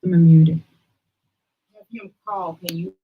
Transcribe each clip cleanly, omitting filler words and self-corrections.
I'm gonna mute it. Have him call. Can you?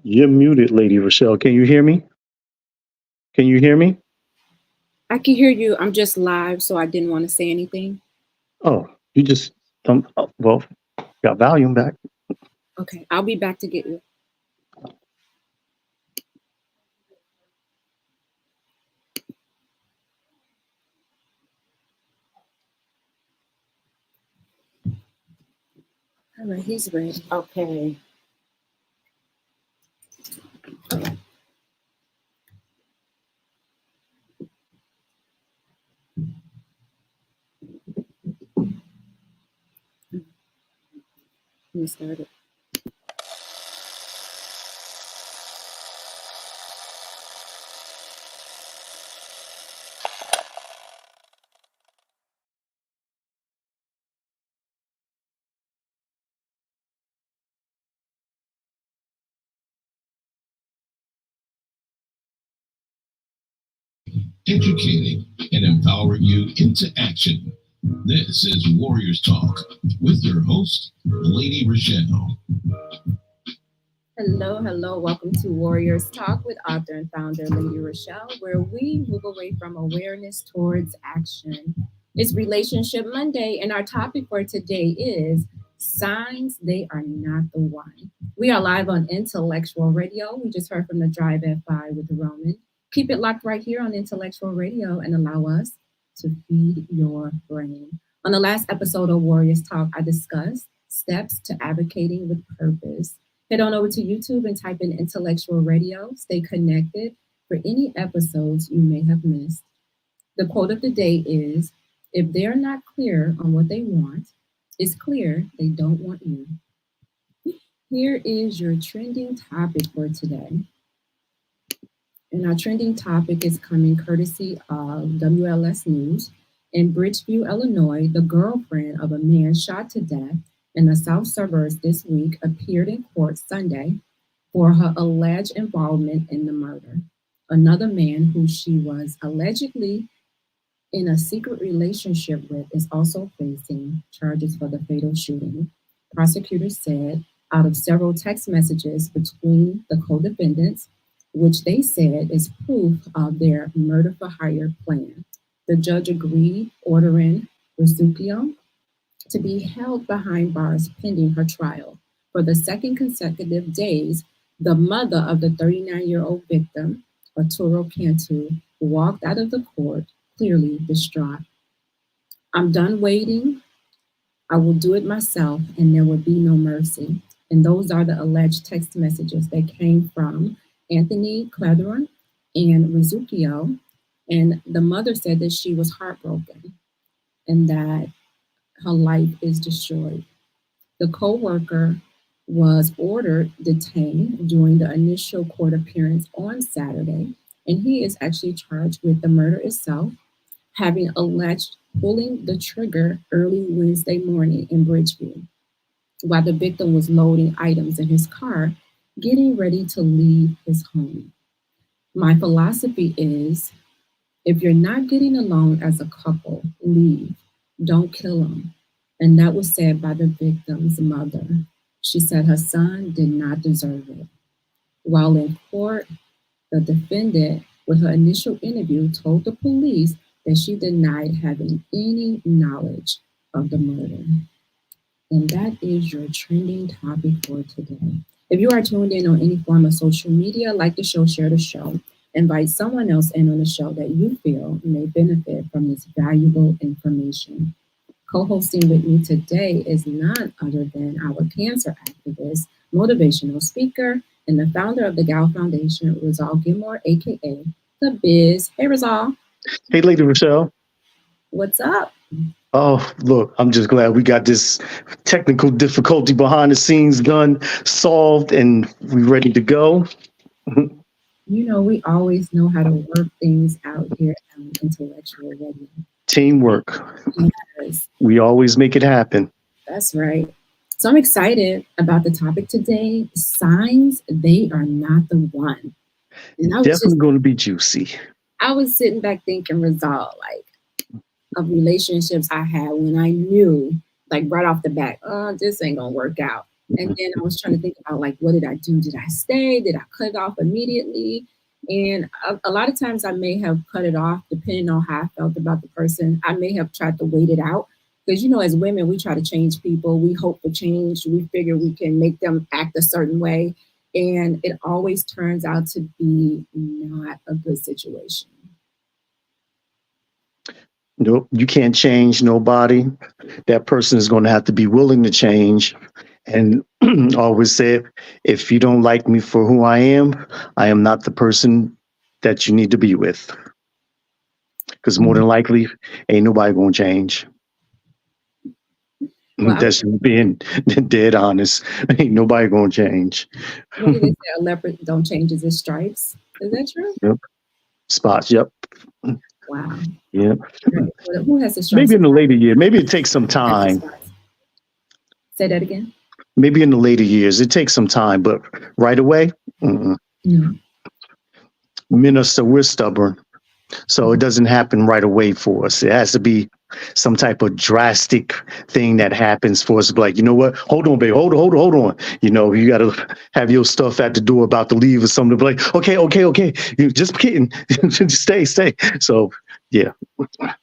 You're muted, Lady Rochelle. Can you hear me? Can you hear me? I can hear you. I'm just live, so I didn't want to say anything. Oh, you just well, got volume back. Okay, I'll be back to get you. All right, he's ready. Okay. Let me start it. Educating and empowering you into action. This is Warriors Talk with your host, Lady ReShell. Hello. Welcome to Warriors Talk with author and founder Lady ReShell, where we move away from awareness towards action. It's Relationship Monday, and our topic for today is signs they are not the one. We are live on Intellectual Radio. We just heard from the Drive F5 with Roman. Keep it locked right here on Intellectual Radio and allow us to feed your brain. On the last episode of Warriors Talk, I discussed steps to advocating with purpose. Head on over to YouTube and type in Intellectual Radio. Stay connected. for any episodes you may have missed. The quote of the day is, if they're not clear on what they want, it's clear they don't want you. Here is your trending topic for today. And our trending topic is coming courtesy of WLS News. In Bridgeview, Illinois, the girlfriend of a man shot to death in the south suburbs this week appeared in court Sunday for her alleged involvement in the murder. Another man who she was allegedly in a secret relationship with is also facing charges for the fatal shooting. Prosecutors said out of several text messages between the co-defendants, which they said is proof of their murder for hire plan. The judge agreed, ordering Rizal to be held behind bars pending her trial. For the second consecutive days, the mother of the 39-year-old victim, Arturo Cantu, walked out of the court clearly distraught. I'm done waiting. I will do it myself, and there will be no mercy. And those are the alleged text messages that came from Anthony Cletheron and Rizukio. And the mother said that she was heartbroken and that her life is destroyed. The co-worker was ordered detained during the initial court appearance on Saturday, and he is actually charged with the murder itself, having alleged pulling the trigger early Wednesday morning in Bridgeview while the victim was loading items in his car, getting ready to leave his home. My philosophy is if you're not getting along as a couple, leave. Don't kill them. And that was said by the victim's mother. She said her son did not deserve it. While in court, the defendant, with her initial interview, told the police that she denied having any knowledge of the murder. And that is your trending topic for today. If you are tuned in on any form of social media, like the show, share the show. Invite someone else in on the show that you feel may benefit from this valuable information. Co-hosting with me today is none other than our cancer activist, motivational speaker, and the founder of the Gal Foundation, Rizal Gilmore, aka The Biz. Hey, Rizal. Hey, Lady Rochelle. What's up? Oh, look, I'm just glad we got this technical difficulty behind the scenes done, solved, and we ready to go. You know, we always know how to work things out here on Intellectual Radio. Teamwork. Yes, We always make it happen. that's right. So I'm excited about the topic today. Signs they are not the one. And Definitely going to be juicy. I was sitting back thinking, Rizal, like of relationships I had when I knew, like right off the bat, this ain't gonna work out. And then I was trying to think about like, what did I do? Did I stay? Did I cut it off immediately? And a lot of times I may have cut it off depending on how I felt about the person. I may have tried to wait it out because, you know, as women, we try to change people. We hope for change. We figure we can make them act a certain way. And it always turns out to be not a good situation. Nope, you can't change nobody. That person is going to have to be willing to change. And I always say, if you don't like me for who I am not the person that you need to be with. Because more than likely, ain't nobody going to change. Well, that's being dead honest. Ain't nobody going to change. What do they say? A leopard don't change his stripes. Is that true? Yep. Spots. Yep. Wow. Yep. Who has the stripes? Maybe in the later year. Maybe it takes some time. Say that again. Maybe in the later years, it takes some time, but right away, no. Men are we're stubborn, so it doesn't happen right away for us. It has to be some type of drastic thing that happens for us to be like, you know what? Hold on, babe. Hold on. You know, you got to have your stuff at the door about to leave or something. To be like, okay. You just kidding. Just stay. So, yeah. I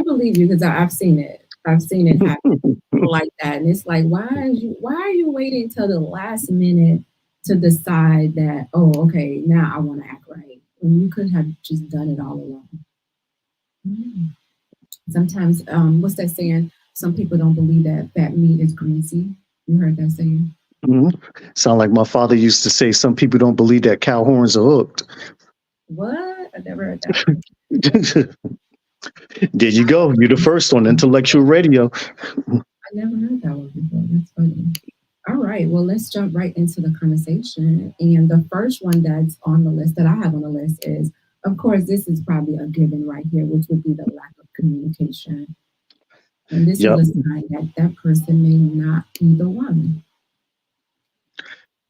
believe you because I've seen it. I've seen it happen like that, and it's like, why are you waiting until the last minute to decide that? Oh, okay, now I want to act right. And you could have just done it all along. Sometimes, what's that saying? Some people don't believe that fat meat is greasy. You heard that saying? Mhm. Sound like my father used to say, some people don't believe that cow horns are hooked. What? I never heard that one. There you go. You're the first on intellectual radio. I never heard that one before. That's funny. All right, well, let's jump right into the conversation. And the first one that's on the list that I have on the list is, of course, this is probably a given right here, which would be the lack of communication. And this is Yep. a sign that that person may not be the one.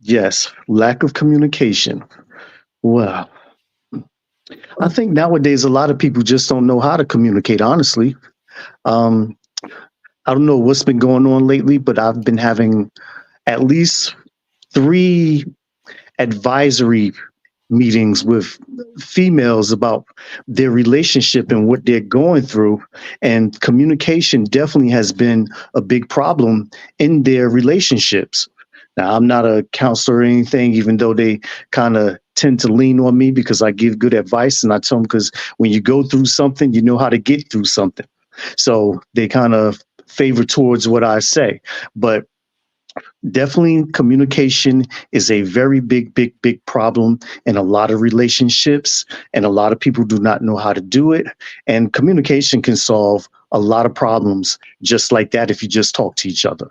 Yes. Lack of communication. Well, I Oh, think nowadays a lot of people just don't know how to communicate, honestly. Um, I don't know what's been going on lately, but I've been having at least three advisory meetings with females about their relationship and what they're going through. And communication definitely has been a big problem in their relationships. Now, I'm not a counselor or anything, even though they kind of tend to lean on me because I give good advice. And I tell them, because when you go through something, you know how to get through something. So they kind of favor towards what I say. But definitely communication is a very big problem in a lot of relationships, and a lot of people do not know how to do it. And communication can solve a lot of problems just like that if you just talk to each other.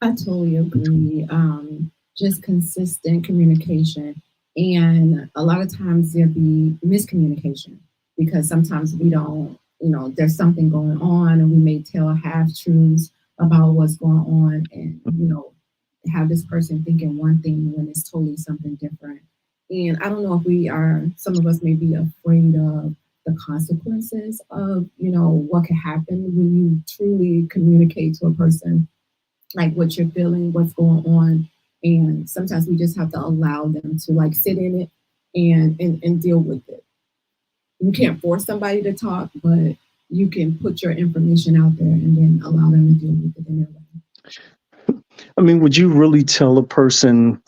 I totally agree. Just consistent communication. And a lot of times there'll be miscommunication because sometimes we don't, there's something going on and we may tell half truths about what's going on and, have this person thinking one thing when it's totally something different. And I don't know if some of us may be afraid of the consequences of, what can happen when you truly communicate to a person like what you're feeling, what's going on. And sometimes we just have to allow them to like sit in it and deal with it. You can't force somebody to talk, but you can put your information out there and then allow them to deal with it in their way. I mean, would you really tell a person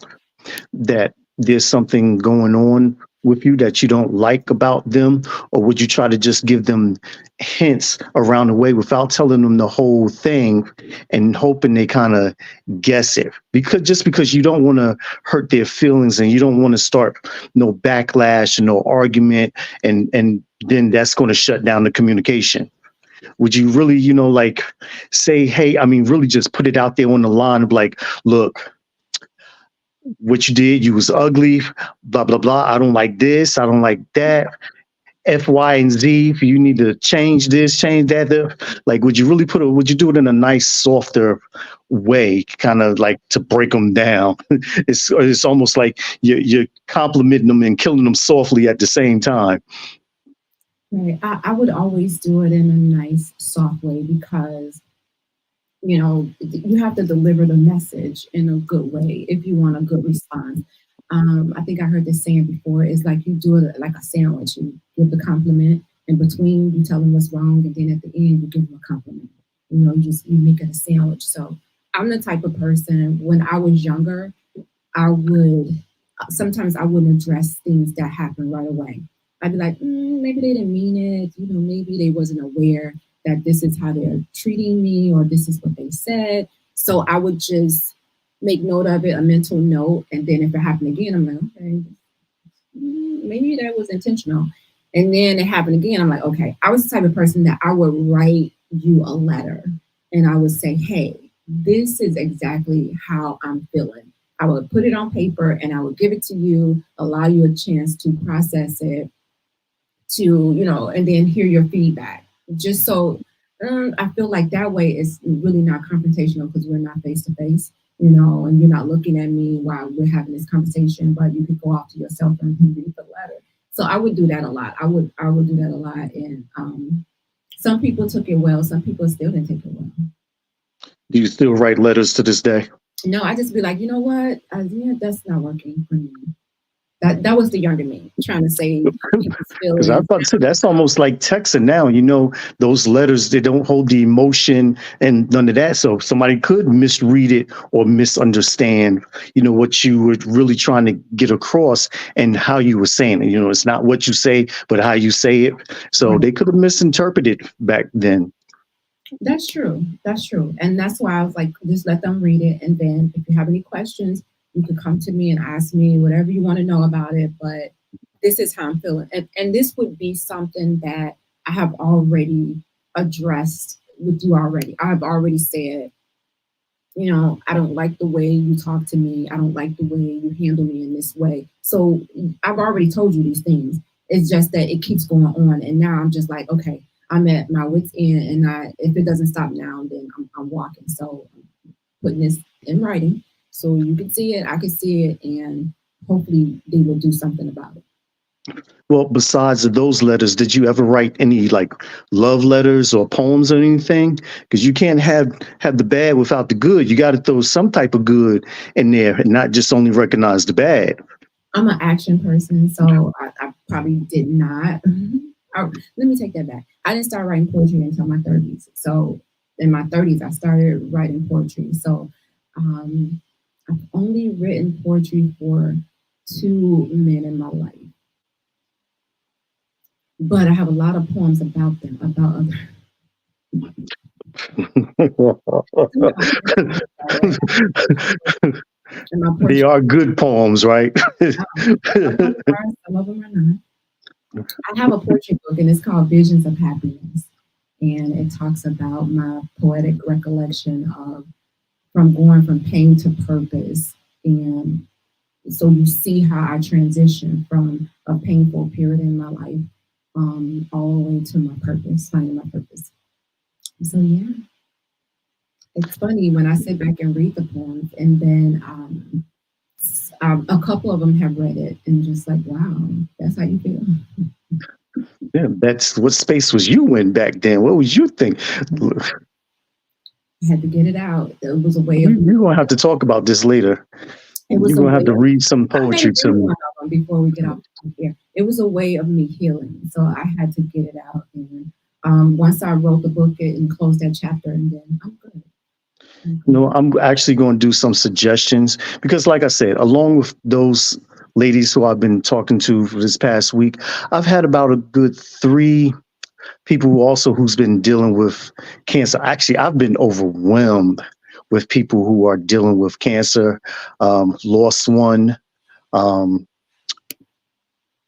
that there's something going on with you that you don't like about them? Or would you try to just give them hints around the way without telling them the whole thing and hoping they kind of guess it? Because you don't want to hurt their feelings and you don't want to start no backlash and no argument, and then that's going to shut down the communication. Would you really, like say, hey, I mean, really just put it out there on the line of like, look, what you did, you was ugly, blah, blah, blah. I don't like this. I don't like that. F, Y, and Z. You need to change this, change that. Like, would you do it in a nice, softer way, kind of like to break them down? It's almost like you're complimenting them and killing them softly at the same time. Right. I would always do it in a nice, soft way because you have to deliver the message in a good way if you want a good response. I think I heard this saying before. It's like you do it like a sandwich. You give the compliment, in between you tell them what's wrong, and then at the end you give them a compliment. You make it a sandwich. So I'm the type of person. When I was younger, I would sometimes I wouldn't address things that happen right away. I'd be like, maybe they didn't mean it. Maybe they wasn't aware that this is how they're treating me or this is what they said. So I would just make note of it, a mental note. And then if it happened again, I'm like, okay, maybe that was intentional. And then it happened again. I'm like, okay, I was the type of person that I would write you a letter and I would say, hey, this is exactly how I'm feeling. I would put it on paper and I would give it to you, allow you a chance to process it, and then hear your feedback. Just so I feel like that way is really not confrontational because we're not face to face, and you're not looking at me while we're having this conversation, but you could go off to yourself and read the letter. So I would do that a lot. I would do that a lot, and some people took it well. Some people still didn't take it well. Do you still write letters to this day? No, I just be like, you know what? Yeah, that's not working for me. That was the younger me trying to say people's Because I feelings. thought too, that's almost like texting now. Those letters, they don't hold the emotion and none of that. So somebody could misread it or misunderstand, what you were really trying to get across and how you were saying it. It's not what you say, but how you say it. So they could have misinterpreted back then. That's true. That's true. And that's why I was like, just let them read it. And then if you have any questions, you can come to me and ask me whatever you want to know about it. But this is how I'm feeling. And this would be something that I have already addressed with you already. I've already said, I don't like the way you talk to me. I don't like the way you handle me in this way. So I've already told you these things. It's just that it keeps going on. And now I'm just like, okay, I'm at my wit's end. And if it doesn't stop now, then I'm walking. So I'm putting this in writing so you can see it, I can see it, and hopefully they will do something about it. Well, besides those letters, did you ever write any like love letters or poems or anything? Because you can't have the bad without the good. You got to throw some type of good in there and not just only recognize the bad. I'm an action person, so I probably did not. Let me take that back. I didn't start writing poetry until my 30s. So in my 30s, I started writing poetry. So um, I've only written poetry for two men in my life, but I have a lot of poems about them, about other. And my They poetry, are good poems, right? some of them are not. I have a poetry book, and it's called Visions of Happiness, and it talks about my poetic recollection of from going from pain to purpose. And so you see how I transitioned from a painful period in my life all the way to my purpose, finding my purpose. So yeah, it's funny when I sit back and read the poems, and then a couple of them have read it and just like, wow, that's how you feel. Yeah, that's what space was you in back then? What was you think? I had to get it out. It was a way of You're gonna have to talk about this later. it was You're a gonna way have to of read some I may poetry to read me. one of them before we get off here. It was a way of me healing, so I had to get it out. And once I wrote the book and closed that chapter, and then I'm good. I'm good. No, I'm actually going to do some suggestions because, like I said, along with those ladies who I've been talking to for this past week, I've had about a good three people who also who's been dealing with cancer. Actually, I've been overwhelmed with people who are dealing with cancer, lost one. Um,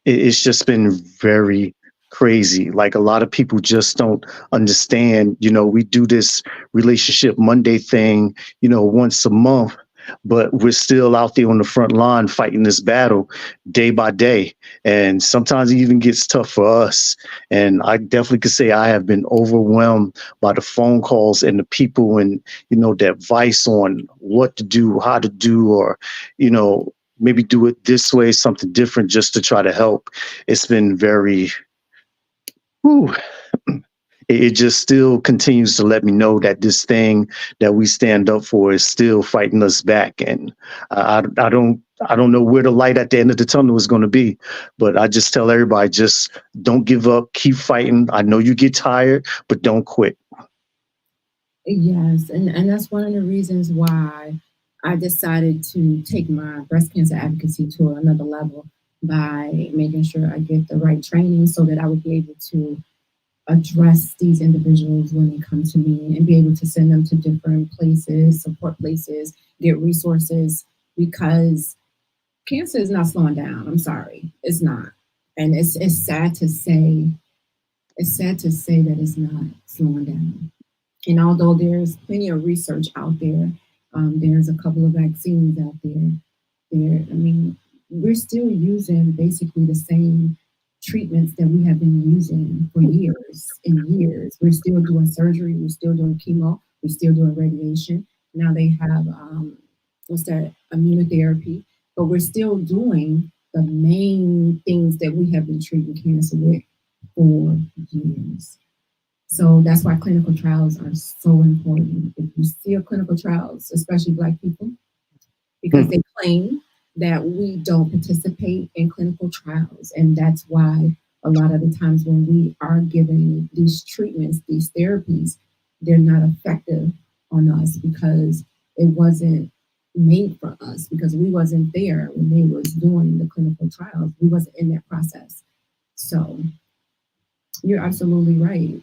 it's just been very crazy. Like a lot of people just don't understand, we do this relationship Monday thing, once a month, but we're still out there on the front line fighting this battle day by day. And sometimes it even gets tough for us. And I definitely could say I have been overwhelmed by the phone calls and the people and, the advice on what to do, how to do, or, maybe do it this way, something different just to try to help. It's been very, whew, it just still continues to let me know that this thing that we stand up for is still fighting us back. And I don't know where the light at the end of the tunnel is going to be, but I just tell everybody, just don't give up, keep fighting. I know you get tired, but don't quit. Yes, and that's one of the reasons why I decided to take my breast cancer advocacy to another level by making sure I get the right training so that I would be able to address these individuals when they come to me and be able to send them to different places, support places, get resources, because cancer is not slowing down. I'm sorry, it's not. And it's sad to say, that it's not slowing down. And although there's plenty of research out there, there's a couple of vaccines out there. I mean, we're still using basically the same treatments that we have been using for years and years. We're still doing surgery. We're still doing chemo. We're still doing radiation. Now they have what's that, immunotherapy. But we're still doing the main things that we have been treating cancer with for years. So that's why clinical trials are so important. If you see a clinical trials, especially Black people, because they claim that we don't participate in clinical trials. And that's why a lot of the times when we are given these treatments, these therapies, they're not effective on us because it wasn't made for us, because we wasn't there when they was doing the clinical trials. We wasn't in that process. So you're absolutely right.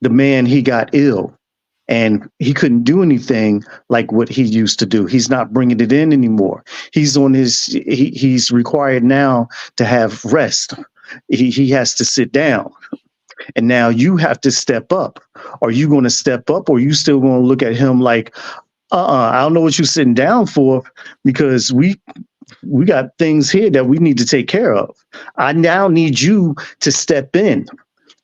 the man, he got ill and he couldn't do anything like what he used to do. He's not bringing it in anymore. He's required now to have rest. He has to sit down. And now you have to step up. Are you going to step up, or are you still going to look at him like, I don't know what you're sitting down for, because we got things here that we need to take care of. I now need you to step in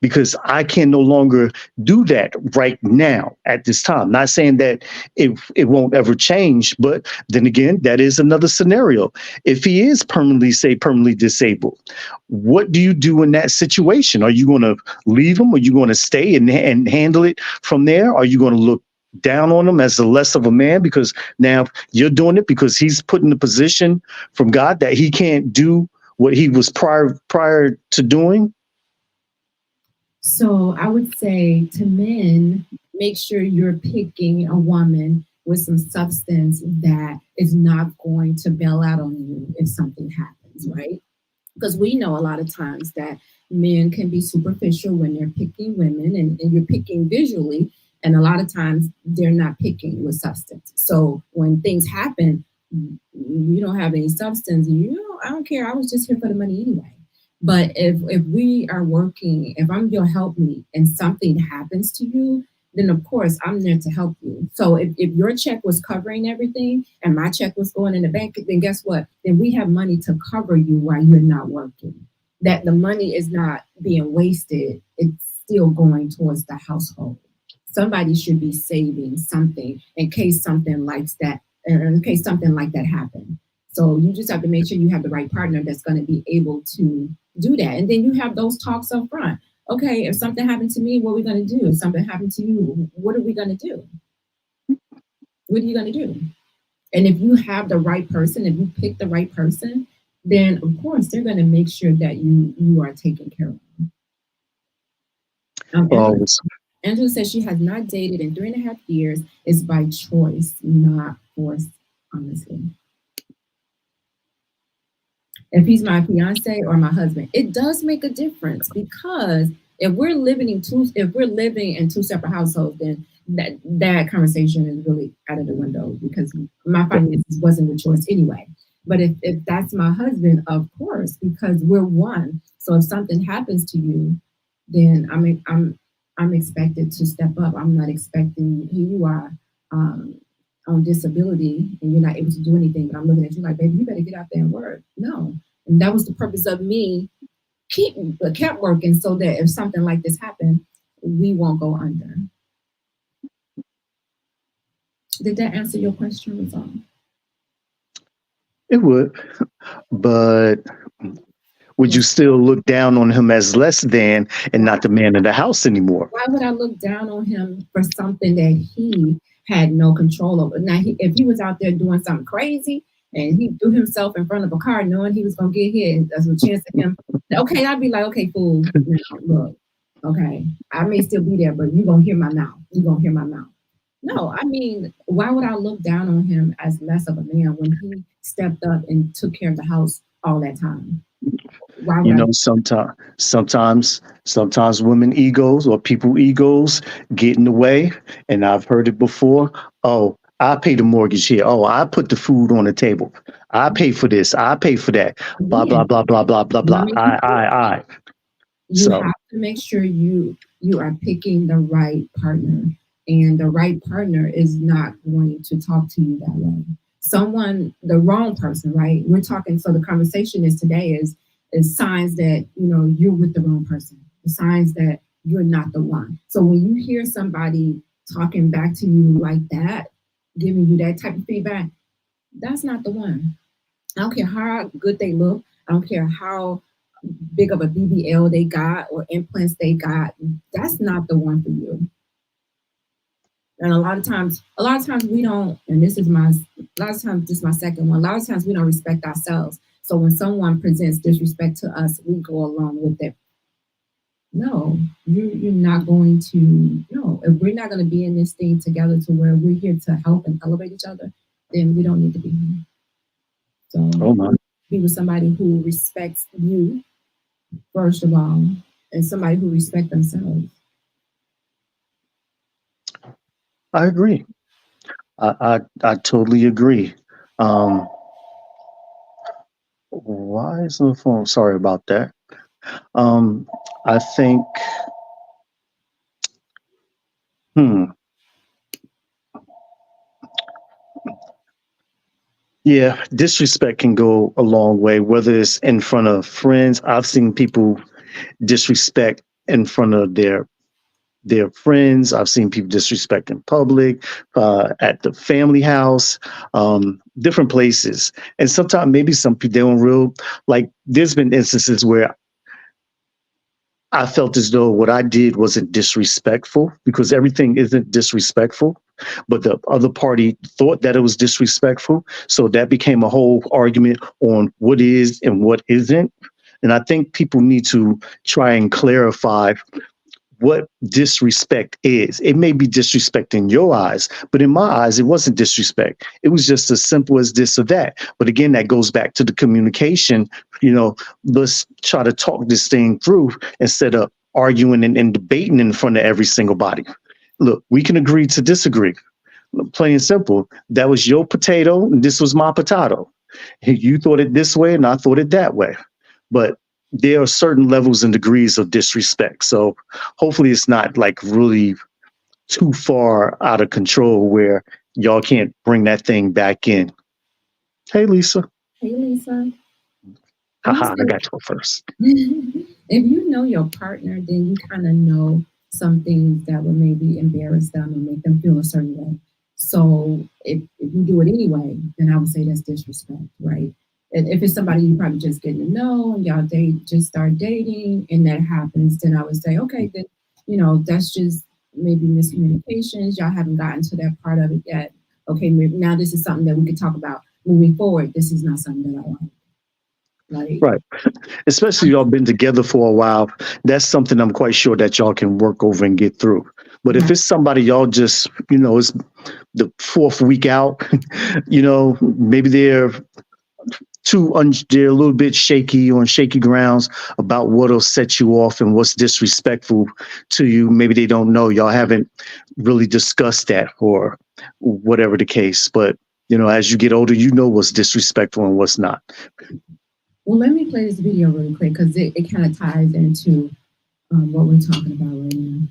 because I can no longer do that right now at this time. Not saying that it won't ever change, but then again, that is another scenario. If he is permanently disabled, what do you do in that situation? Are you going to leave him? Are you going to stay and handle it from there? Are you going to look down on him as the less of a man because now you're doing it because he's put in a position from God that he can't do what he was prior to doing? So I would say to men, make sure you're picking a woman with some substance that is not going to bail out on you if something happens, right? Because we know a lot of times that men can be superficial when they're picking women, and you're picking visually, and a lot of times they're not picking with substance. So when things happen, you don't have any substance, I don't care. I was just here for the money anyway. But if we are working, if I'm your helpmeet and something happens to you, then of course I'm there to help you. So if your check was covering everything and my check was going in the bank, then guess what? Then we have money to cover you while you're not working. That the money is not being wasted. It's still going towards the household. Somebody should be saving something in case something like that, in case something like that happened. So you just have to make sure you have the right partner that's going to be able to do that. And then you have those talks up front. Okay, if something happened to me, what are we going to do? If something happened to you, what are we going to do? What are you going to do? And if you have the right person, if you pick the right person, then of course they're going to make sure that you are taken care of. Angela says she has not dated in 3.5 years. It's by choice, not forced, honestly. If he's my fiance or my husband, it does make a difference, because if we're living in two separate households, then that conversation is really out of the window, because my finances wasn't a choice anyway. But if that's my husband, of course, because we're one. So if something happens to you, then I'm expected to step up. I'm not expecting, here you are, on disability and you're not able to do anything, but I'm looking at you like, baby, you better get out there and work. No. And that was the purpose of me kept working, so that if something like this happened, we won't go under. Did that answer your question, Rizal? It would, but would you still look down on him as less than and not the man of the house anymore? Why would I look down on him for something that he had no control over? Now, if he was out there doing something crazy and he threw himself in front of a car knowing he was going to get hit and there's a chance of him, okay, I'd be like, okay, fool, now, look, okay, I may still be there, but you're going to hear my mouth. You're going to hear my mouth. No, I mean, why would I look down on him as less of a man when he stepped up and took care of the house all that time? You know, sometimes women egos or people egos get in the way, and I've heard it before. Oh, I pay the mortgage here. Oh, I put the food on the table. I pay for this. I pay for that. Blah blah blah blah blah blah blah. I. You have to make sure you are picking the right partner, and the right partner is not going to talk to you that way. The wrong person, right? We're talking. So the conversation today is signs that you're with the wrong person. The signs that you're not the one. So when you hear somebody talking back to you like that, giving you that type of feedback, that's not the one. I don't care how good they look. I don't care how big of a BBL they got or implants they got. That's not the one for you. And a lot of times we don't, and this is my second one. A lot of times we don't respect ourselves. So when someone presents disrespect to us, we go along with it. No, you're not going to. No, if we're not going to be in this thing together to where we're here to help and elevate each other, then we don't need to be here. So be with somebody who respects you, first of all, and somebody who respects themselves. I agree. I totally agree. Um, why is the phone? Sorry about that. Um, I think, hmm, yeah, disrespect can go a long way, whether it's in front of friends. I've seen people disrespect in front of their friends. I've seen people disrespect in public, at the family house, different places. And sometimes maybe some people they don't real like. There's been instances where I felt as though what I did wasn't disrespectful because everything isn't disrespectful, but the other party thought that it was disrespectful. So that became a whole argument on what is and what isn't. And I think people need to try and clarify what disrespect is. It may be disrespect in your eyes, but in my eyes, it wasn't disrespect. It was just as simple as this or that. But again, that goes back to the communication. You know, let's try to talk this thing through instead of arguing and debating in front of every single body. Look, we can agree to disagree. Plain and simple. That was your potato, and this was my potato. You thought it this way, and I thought it that way. But there are certain levels and degrees of disrespect. So hopefully it's not like really too far out of control where y'all can't bring that thing back in. Hey, Lisa. Hey, Lisa. Haha, I got you first. If you know your partner, then you kind of know some things that would maybe embarrass them and make them feel a certain way. So if you do it anyway, then I would say that's disrespect, right? And if it's somebody you probably just getting to know and y'all just start dating and that happens, then I would say, okay, then, that's just maybe miscommunications. Y'all haven't gotten to that part of it yet. Okay, maybe now this is something that we could talk about moving forward. This is not something that I like. Right. Especially y'all been together for a while. That's something I'm quite sure that y'all can work over and get through. But if it's somebody y'all just, it's the fourth week out, maybe they're they're a little bit shaky on shaky grounds about what'll set you off and what's disrespectful to you. Maybe they don't know. Y'all haven't really discussed that or whatever the case. But, as you get older, you know what's disrespectful and what's not. Well, let me play this video really quick because it kind of ties into what we're talking about right now.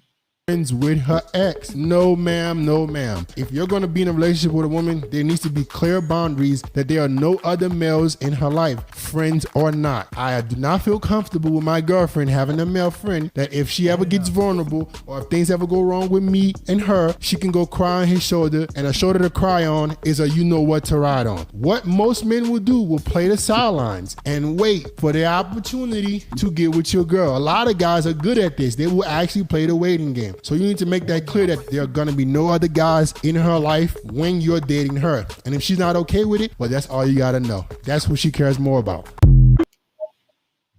Friends with her ex. No, ma'am. No, ma'am. If you're going to be in a relationship with a woman, there needs to be clear boundaries that there are no other males in her life, friends or not. I do not feel comfortable with my girlfriend having a male friend that if she ever gets vulnerable or if things ever go wrong with me and her, she can go cry on his shoulder, and a shoulder to cry on is a you know what to ride on. What most men will do will play the sidelines and wait for the opportunity to get with your girl. A lot of guys are good at this. They will actually play the waiting game. So you need to make that clear that there are going to be no other guys in her life when you're dating her. And if she's not okay with it, well, that's all you got to know. That's who she cares more about.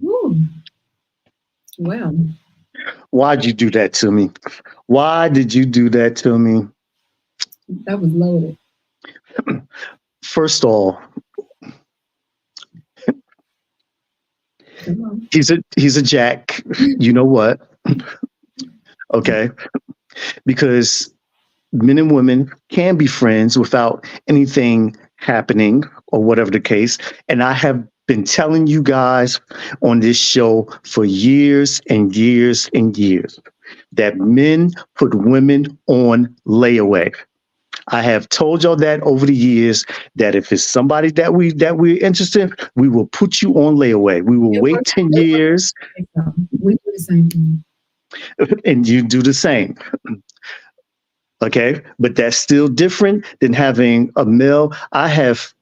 Ooh. Well. Why'd you do that to me? Why did you do that to me? That was loaded. First of all, he's a jack. You know what? Okay. Because men and women can be friends without anything happening or whatever the case. And I have been telling you guys on this show for years and years and years that men put women on layaway. I have told y'all that over the years that if it's somebody that we're interested in, we will put you on layaway. We will wait 10 years. We do the same thing. And you do the same. Okay. But that's still different than having a male. I have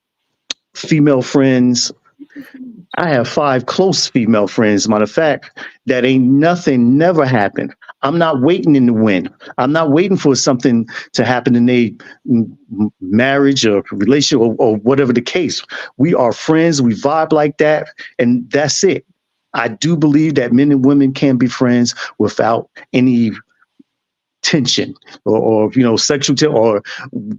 female friends. I have 5 close female friends. Matter of fact, that ain't nothing never happened. I'm not waiting in the wind. I'm not waiting for something to happen in a marriage or relationship or whatever the case. We are friends. We vibe like that. And that's it. I do believe that men and women can be friends without any tension or sexual or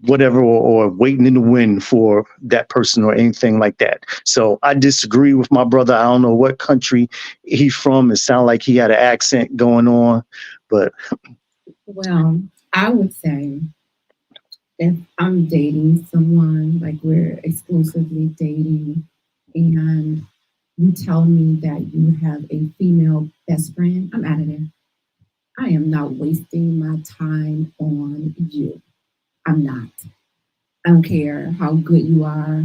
whatever, or waiting in the wind for that person or anything like that. So I disagree with my brother. I don't know what country he's from. It sounded like he had an accent going on, but. Well, I would say if I'm dating someone, like we're exclusively dating, and you tell me that you have a female best friend, I'm out of there. I am not wasting my time on you. I'm not. I don't care how good you are.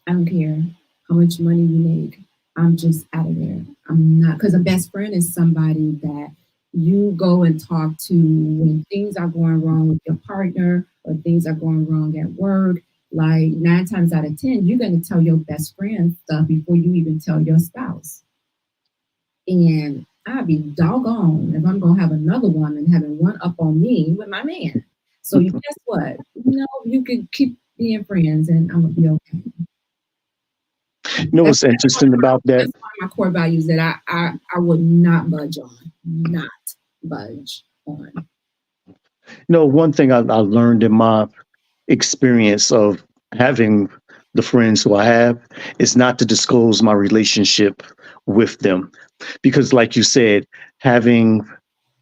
I don't care how much money you make. I'm just out of there. I'm not, because a best friend is somebody that you go and talk to when things are going wrong with your partner or things are going wrong at work. Like 9 times out of 10, you're going to tell your best friend stuff before you even tell your spouse. And I'd be doggone if I'm going to have another woman having one up on me with my man. So you guess what? No, you could keep being friends and I'm going to be okay. You know what's interesting about that? That's one of my core values that I would not budge on. Not budge on. One thing I learned in my experience of having the friends who I have is not to disclose my relationship with them. Because, like you said, having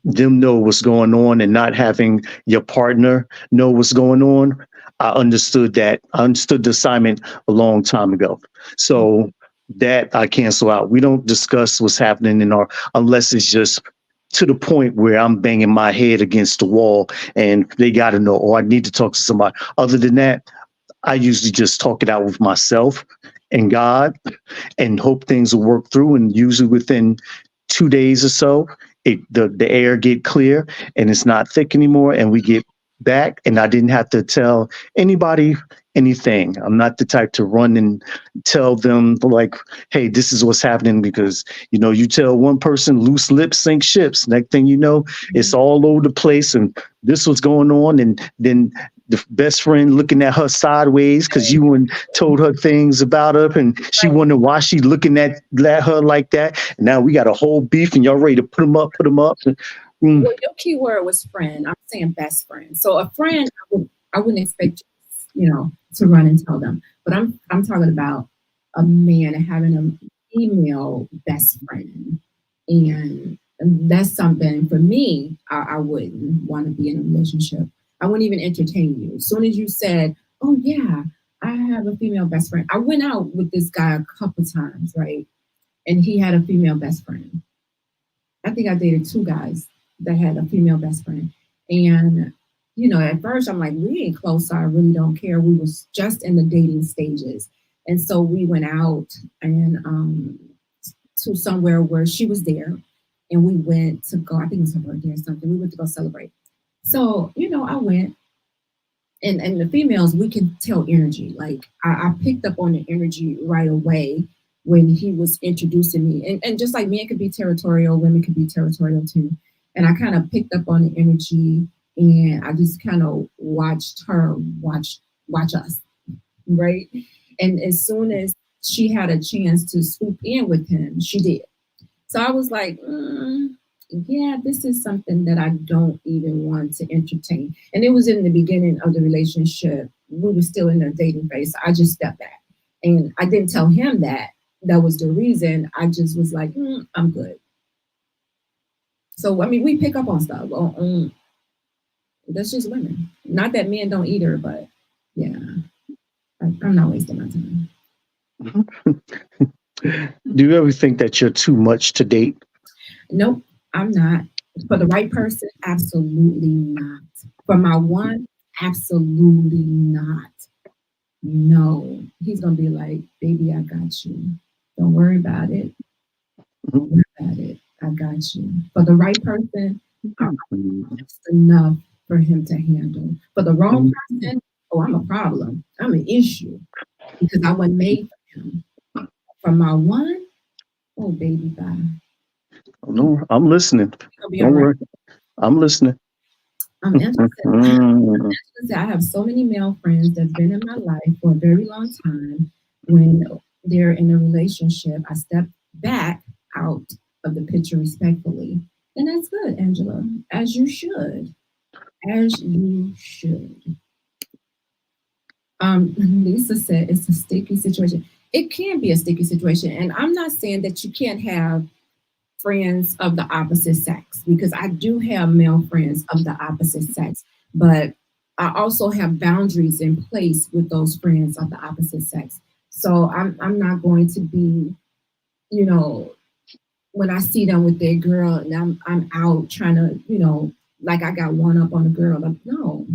them know what's going on and not having your partner know what's going on, I understood that. I understood the assignment a long time ago. So that I cancel out. We don't discuss what's happening in our, unless it's just to the point where I'm banging my head against the wall and they got to know, or I need to talk to somebody. Other than that, I usually just talk it out with myself and God and hope things will work through. And usually within 2 days or so, the air get clear and it's not thick anymore, and we get back. And I didn't have to tell anybody anything. I'm not the type to run and tell them like, "Hey, this is what's happening," because you tell one person, loose lips sink ships. Next thing you know, it's all over the place, and this was going on, and then the best friend looking at her sideways because you and told her things about her, and she wondering why she looking at her like that. And now we got a whole beef, and y'all ready to put them up. Well, your key word was friend. I'm saying best friend. So a friend, I wouldn't expect you, to run and tell them. But I'm talking about a man having a female best friend, and that's something for me. I wouldn't want to be in a relationship. I wouldn't even entertain you. As soon as you said, "Oh yeah, I have a female best friend," I went out with this guy a couple times, right? And he had a female best friend. I think I dated two guys that had a female best friend. And, at first I'm like, we ain't close, so I really don't care. We was just in the dating stages. And so we went out and to somewhere where she was there. And we went to go, I think it was her birthday or something. We went to go celebrate. So, I went, and the females, we can tell energy. Like I picked up on the energy right away when he was introducing me. And just like men could be territorial, women could be territorial too. And I kind of picked up on the energy, and I just kind of watched her watch us, right? And as soon as she had a chance to swoop in with him, she did. So I was like, yeah, this is something that I don't even want to entertain. And it was in the beginning of the relationship. We were still in the dating phase. So I just stepped back. And I didn't tell him that was the reason. I just was like, I'm good. So, I mean, we pick up on stuff. That's just women. Not that men don't either, but yeah, I'm not wasting my time. Do you ever think that you're too much to date? Nope, I'm not. For the right person, absolutely not. For my one, absolutely not. No, he's going to be like, baby, I got you. Don't worry about it. Don't worry about it. I got you. For the right person, I'm just enough for him to handle. For the wrong person, I'm a problem. I'm an issue because I wasn't made for him. For my one, baby, bye. No, I'm listening. Don't worry. I'm listening. I'm interested. I have so many male friends that's been in my life for a very long time. When they're in a relationship, I step back out of the picture respectfully. And that's good, Angela, as you should. As you should. Lisa said it's a sticky situation. It can be a sticky situation. And I'm not saying that you can't have friends of the opposite sex, because I do have male friends of the opposite sex, but I also have boundaries in place with those friends of the opposite sex. So I'm not going to be, you know, when I see them with their girl and I'm out trying to, like I got one up on a girl. Like, no,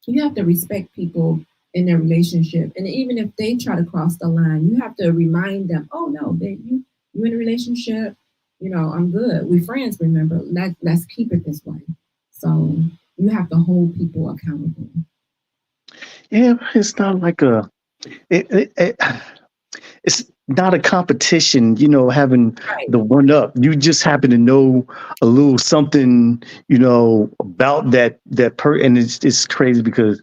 you have to respect people in their relationship. And even if they try to cross the line, you have to remind them, oh no, babe, you in a relationship, I'm good. We friends, remember. Let's keep it this way. So you have to hold people accountable. Yeah, it's not like it's not a competition, having Right. the one up. You just happen to know a little something, about and it's crazy because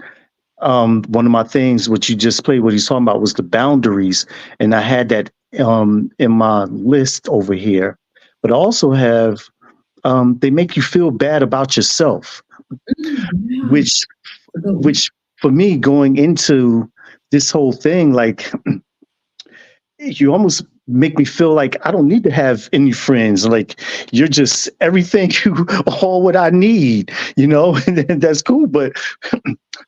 one of my things, what you just played, what he's talking about was the boundaries. And I had that in my list over here. But I also have they make you feel bad about yourself, Yeah. which which for me going into this whole thing, like you almost make me feel like I don't need to have any friends. Like you're just everything, all what I need, and that's cool. But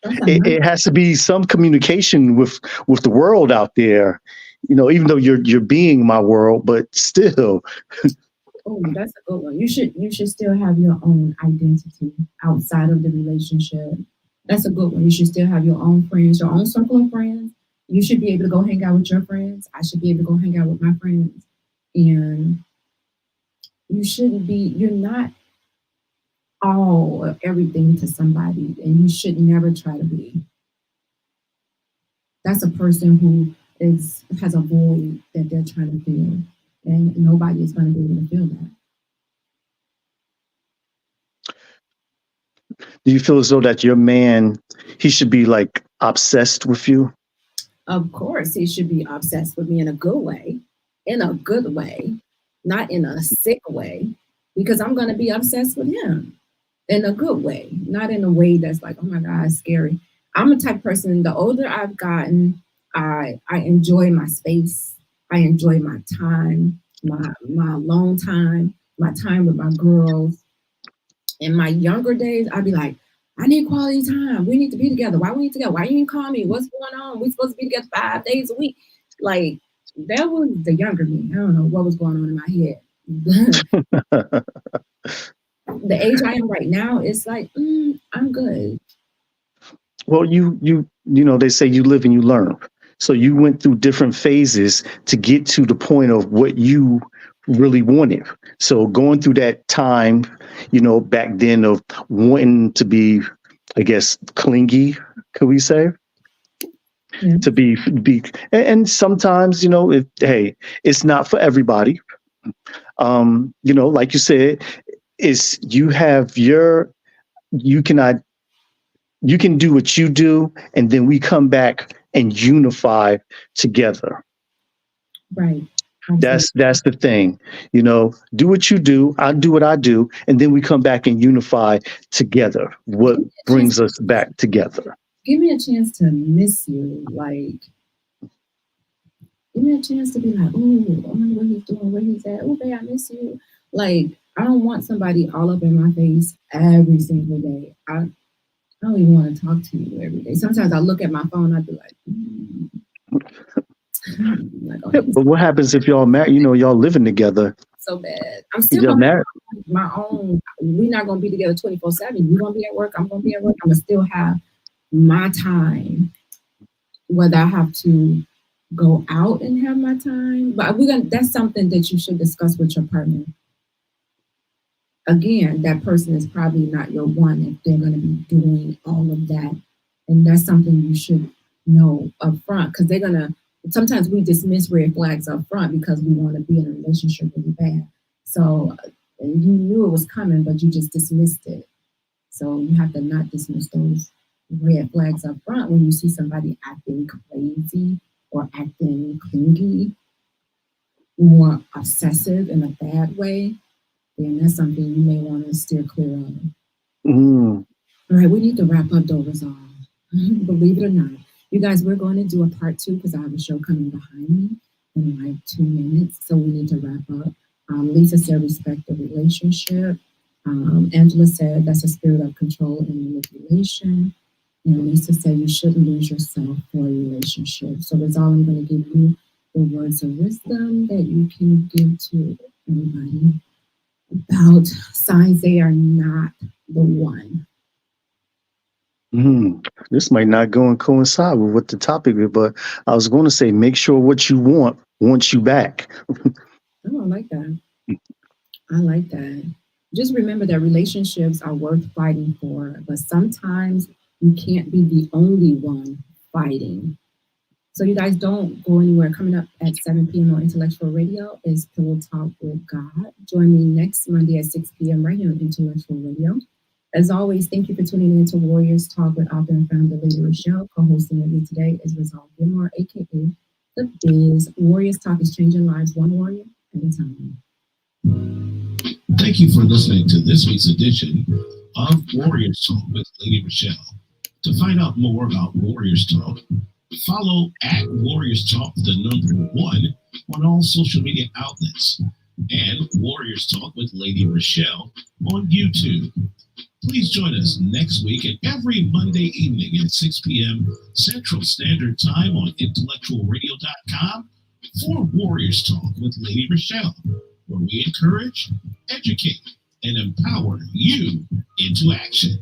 it has to be some communication with the world out there, even though you're being my world, but still. Oh, that's a good one. You should still have your own identity outside of the relationship. That's a good one. You should still have your own friends, your own circle of friends. You should be able to go hang out with your friends. I should be able to go hang out with my friends. And you're not all or everything to somebody, and you should never try to be. That's a person who has a void that they're trying to fill, and nobody is going to be able to fill that. Do you feel as though that your man, he should be like obsessed with you? Of course, he should be obsessed with me in a good way, not in a sick way, because I'm going to be obsessed with him in a good way, not in a way that's like, oh my God, it's scary. I'm a type of person, the older I've gotten, I enjoy my space. I enjoy my time, my alone time, my time with my girls. In my younger days, I'd be like, I need quality time. We need to be together. Why we need together? Why you didn't call me? What's going on? We supposed to be together 5 days a week. Like that was the younger me. I don't know what was going on in my head. The age I am right now, it's like I'm good. Well, they say you live and you learn. So you went through different phases to get to the point of what you really wanted. So going through that time, back then of wanting to be, I guess, clingy, could we say? Yeah. To be, and sometimes, it's not for everybody. Like you said, is you cannot you can do what you do, and then we come back and unify together. Right. That's the thing. Do what you do, I do what I do, and then we come back and unify together. What brings us back together? Give me a chance to miss you. Like, give me a chance to be like, oh, I wonder what he's doing, where he's at. Oh, babe, I miss you. Like, I don't want somebody all up in my face every single day. I don't even want to talk to you every day. Sometimes I look at my phone, I'd be like, like yeah, but what happens if y'all married? Y'all living together. So bad. I'm still gonna married. My own. We're not gonna be together 24/7. You're gonna be at work. I'm gonna be at work. I'm gonna still have my time, whether I have to go out and have my time. But that's something that you should discuss with your partner. Again, that person is probably not your one if they're going to be doing all of that. And that's something you should know up front, because they're going to, sometimes we dismiss red flags up front because we want to be in a relationship really bad. So and you knew it was coming, but you just dismissed it. So you have to not dismiss those red flags up front when you see somebody acting crazy or acting clingy, more obsessive in a bad way. Then that's something you may want to steer clear of. All right, we need to wrap up though, Rizal. Believe it or not. You guys, we're going to do a part 2 because I have a show coming behind me in like 2 minutes. So we need to wrap up. Lisa said respect the relationship. Angela said that's a spirit of control and manipulation. And Lisa said you shouldn't lose yourself for a relationship. So that's all I'm going to give you the words of wisdom that you can give to everybody about signs they are not the one. This might not go and coincide with what the topic is, but I was going to say, make sure what you want wants you back. Oh, I like that. I like that. Just remember that relationships are worth fighting for, but sometimes you can't be the only one fighting. So you guys don't go anywhere. Coming up at 7 p.m. on Intellectual Radio is Pillow Talk with God. Join me next Monday at 6 p.m. right here on Intellectual Radio. As always, thank you for tuning in to Warriors Talk with author and founder Lady ReShell. Co-hosting with me today is Rizal, Gilmore, a.k.a. The Biz. Warriors Talk is changing lives one warrior at a time. Thank you for listening to this week's edition of Warriors Talk with Lady ReShell. To find out more about Warriors Talk, follow at Warriors Talk, the number 1, on all social media outlets, and Warriors Talk with Lady ReShell on YouTube. Please join us next week and every Monday evening at 6 p.m. Central Standard Time on intellectualradio.com for Warriors Talk with Lady ReShell, where we encourage, educate, and empower you into action.